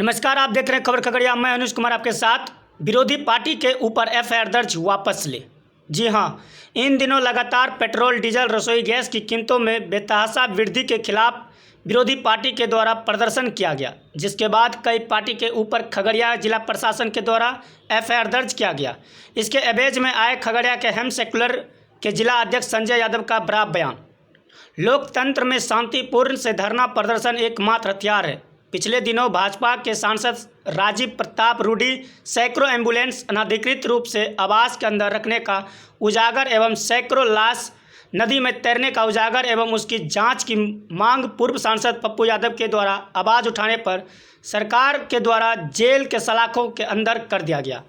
नमस्कार, आप देख रहे हैं खबर खगड़िया। मैं अनुज कुमार आपके साथ। विरोधी पार्टी के ऊपर एफआईआर दर्ज वापस ले। जी हां, इन दिनों लगातार पेट्रोल, डीजल, रसोई गैस की कीमतों में बेतहाशा वृद्धि के खिलाफ विरोधी पार्टी के द्वारा प्रदर्शन किया गया, जिसके बाद कई पार्टी के ऊपर खगड़िया जिला प्रशासन के द्वारा एफआईआर दर्ज किया गया। इसके एवज में आए खगड़िया के हेम सेक्युलर के जिला अध्यक्ष संजय यादव का बड़ा बयान। लोकतंत्र में शांतिपूर्ण से धरना प्रदर्शन एकमात्र हथियार है। पिछले दिनों भाजपा के सांसद राजीव प्रताप रूडी सैकड़ों एम्बुलेंस अनाधिकृत रूप से आवास के अंदर रखने का उजागर एवं सैकड़ों लाश नदी में तैरने का उजागर एवं उसकी जांच की मांग पूर्व सांसद पप्पू यादव के द्वारा आवाज़ उठाने पर सरकार के द्वारा जेल के सलाखों के अंदर कर दिया गया।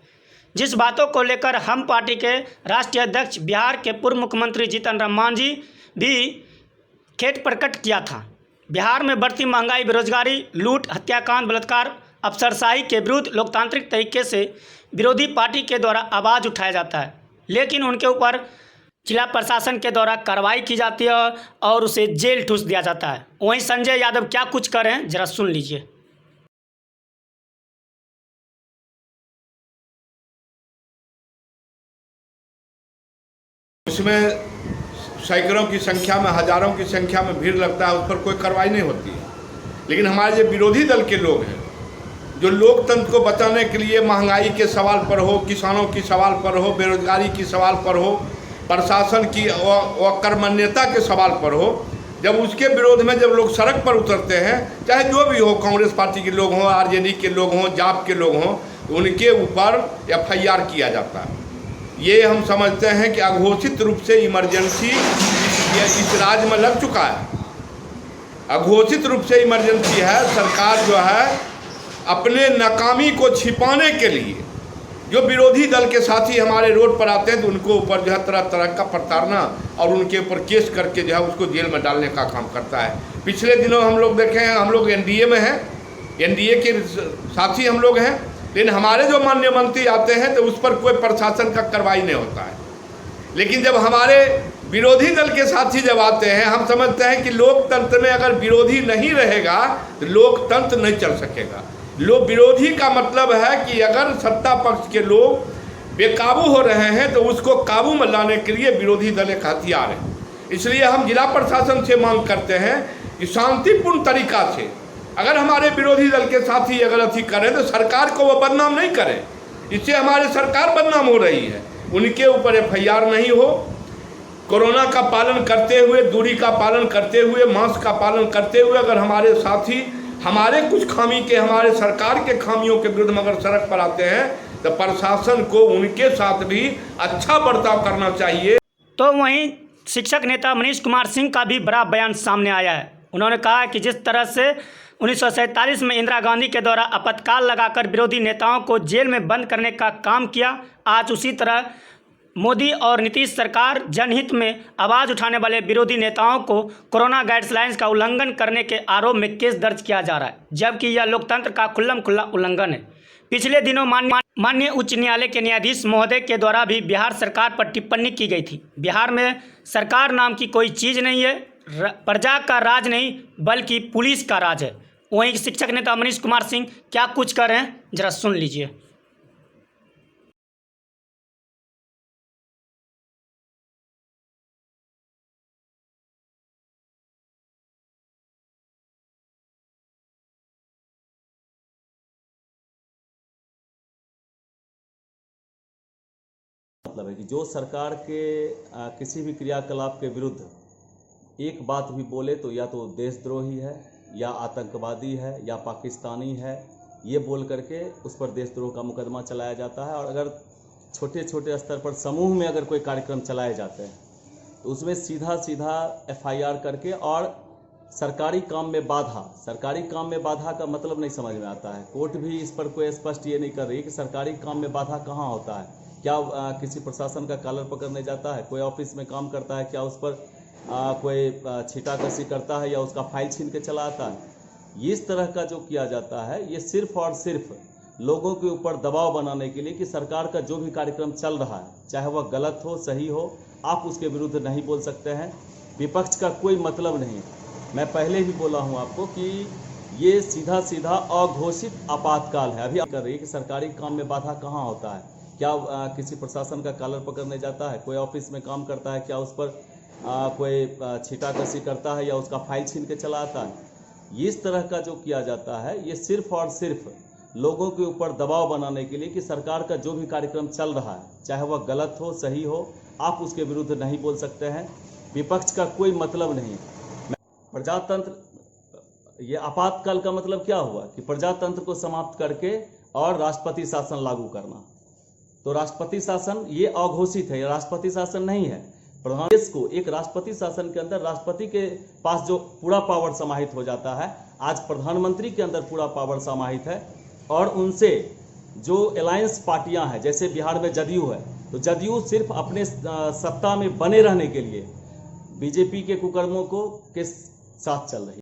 जिस बातों को लेकर हम पार्टी के राष्ट्रीय अध्यक्ष बिहार के पूर्व मुख्यमंत्री जीतन राम मांझी भी खेद प्रकट किया था। बिहार में बढ़ती महंगाई, बेरोजगारी, लूट, हत्याकांड, बलात्कार, अफसरशाही के विरुद्ध लोकतांत्रिक तरीके से विरोधी पार्टी के द्वारा आवाज़ उठाया जाता है, लेकिन उनके ऊपर जिला प्रशासन के द्वारा कार्रवाई की जाती है और उसे जेल ठूस दिया जाता है। वहीं संजय यादव क्या कुछ करें, जरा सुन लीजिए। इसमें सैकड़ों की संख्या में, हजारों की संख्या में भीड़ लगता है, उस पर कोई कार्रवाई नहीं होती है। लेकिन हमारे जो विरोधी दल के लोग हैं, जो लोकतंत्र को बचाने के लिए महंगाई के सवाल पर हो, किसानों की सवाल पर हो, बेरोजगारी की सवाल पर हो, प्रशासन की अकर्मण्यता के सवाल पर हो, जब उसके विरोध में जब लोग सड़क पर उतरते हैं, चाहे जो भी हो, कांग्रेस पार्टी के लोग हों, आरजेडी के लोग हों, जाप के लोग हों, उनके ऊपर एफआईआर किया जाता है। ये हम समझते हैं कि अघोषित रूप से इमरजेंसी इस राज्य में लग चुका है। अघोषित रूप से इमरजेंसी है। सरकार जो है अपने नाकामी को छिपाने के लिए, जो विरोधी दल के साथी हमारे रोड पर आते हैं तो उनको ऊपर जो है तरह तरह का प्रताड़ना और उनके ऊपर केस करके जो है उसको जेल में डालने का काम करता है। पिछले दिनों हम लोग देखे हैं, हम लोग एनडीए में हैं, एनडीए के साथी हम लोग हैं, लेकिन हमारे जो माननीय मंत्री आते हैं तो उस पर कोई प्रशासन का कार्रवाई नहीं होता है। लेकिन जब हमारे विरोधी दल के साथी जब आते हैं, हम समझते हैं कि लोकतंत्र में अगर विरोधी नहीं रहेगा तो लोकतंत्र नहीं चल सकेगा। विरोधी का मतलब है कि अगर सत्ता पक्ष के लोग बेकाबू हो रहे हैं तो उसको काबू में लाने के लिए विरोधी दल एक हथियार है। इसलिए हम जिला प्रशासन से मांग करते हैं कि शांतिपूर्ण तरीका से अगर हमारे विरोधी दल के साथी अगर अथी करें तो सरकार को वो बदनाम नहीं करें। इससे हमारी सरकार बदनाम हो रही है। उनके ऊपर एफआईआर नहीं हो, कोरोना का पालन करते हुए, दूरी का पालन करते हुए, मास्क का पालन करते हुए अगर हमारे साथी हमारे कुछ खामी के, हमारे सरकार के खामियों के विरुद्ध अगर सड़क पर आते हैं तो प्रशासन को उनके साथ भी अच्छा बर्ताव करना चाहिए। तो वहीं शिक्षक नेता मनीष कुमार सिंह का भी बड़ा बयान सामने आया है। उन्होंने कहा कि जिस तरह से 1947 में इंदिरा गांधी के द्वारा आपातकाल लगाकर विरोधी नेताओं को जेल में बंद करने का काम किया, आज उसी तरह मोदी और नीतीश सरकार जनहित में आवाज़ उठाने वाले विरोधी नेताओं को कोरोना गाइडलाइंस का उल्लंघन करने के आरोप में केस दर्ज किया जा रहा है, जबकि यह लोकतंत्र का खुल्लम-खुल्ला उल्लंघन है। पिछले दिनों माननीय उच्च न्यायालय के न्यायाधीश महोदय के द्वारा भी बिहार सरकार पर टिप्पणी की गई थी। बिहार में सरकार नाम की कोई चीज़ नहीं है, प्रजा का राज नहीं बल्कि पुलिस का राज है। वहीं शिक्षक नेता मनीष कुमार सिंह क्या कुछ कर रहे हैं, जरा सुन लीजिए। मतलब है कि जो सरकार के किसी भी क्रियाकलाप के विरुद्ध एक बात भी बोले तो या तो देशद्रोही है, या आतंकवादी है, या पाकिस्तानी है, ये बोल करके उस पर देशद्रोह का मुकदमा चलाया जाता है। और अगर छोटे छोटे स्तर पर समूह में अगर कोई कार्यक्रम चलाए जाते हैं तो उसमें सीधा सीधा एफआईआर करके, और सरकारी काम में बाधा का मतलब नहीं समझ में आता है। कोर्ट भी इस पर कोई स्पष्ट ये नहीं कर रही कि सरकारी काम में बाधा कहाँ होता है। क्या किसी प्रशासन का कॉलर पकड़ने जाता है, कोई ऑफिस में काम करता है, क्या उस पर कोई छीटाकसी करता है या उसका फाइल छीन के चला आता है। इस तरह का जो किया जाता है ये सिर्फ और सिर्फ लोगों के ऊपर दबाव बनाने के लिए कि सरकार का जो भी कार्यक्रम चल रहा है, चाहे वह गलत हो सही हो, आप उसके विरुद्ध नहीं बोल सकते हैं। विपक्ष का कोई मतलब नहीं है। मैं पहले भी बोला हूं आपको कि ये सीधा सीधा अघोषित आपातकाल है। अभी कर रही है कि सरकारी काम में बाधा कहाँ होता है? क्या किसी प्रशासन का कॉलर पकड़ने जाता है? कोई ऑफिस में काम करता है, क्या उस पर कोई छीटाकशी करता है या उसका फाइल छीन के चला आता है? इस तरह का जो किया जाता है ये सिर्फ और सिर्फ लोगों के ऊपर दबाव बनाने के लिए कि सरकार का जो भी कार्यक्रम चल रहा है, चाहे वह गलत हो सही हो, आप उसके विरुद्ध नहीं बोल सकते हैं। विपक्ष का कोई मतलब नहीं। प्रजातंत्र, ये आपातकाल का मतलब क्या हुआ कि प्रजातंत्र को समाप्त करके और राष्ट्रपति शासन लागू करना। तो राष्ट्रपति शासन ये अघोषित है, ये राष्ट्रपति शासन नहीं है। प्रधान देश को एक राष्ट्रपति शासन के अंदर राष्ट्रपति के पास जो पूरा पावर समाहित हो जाता है, आज प्रधानमंत्री के अंदर पूरा पावर समाहित है। और उनसे जो अलायंस पार्टियां हैं, जैसे बिहार में जदयू है, तो जदयू सिर्फ अपने सत्ता में बने रहने के लिए बीजेपी के कुकर्मों के साथ चल रही है।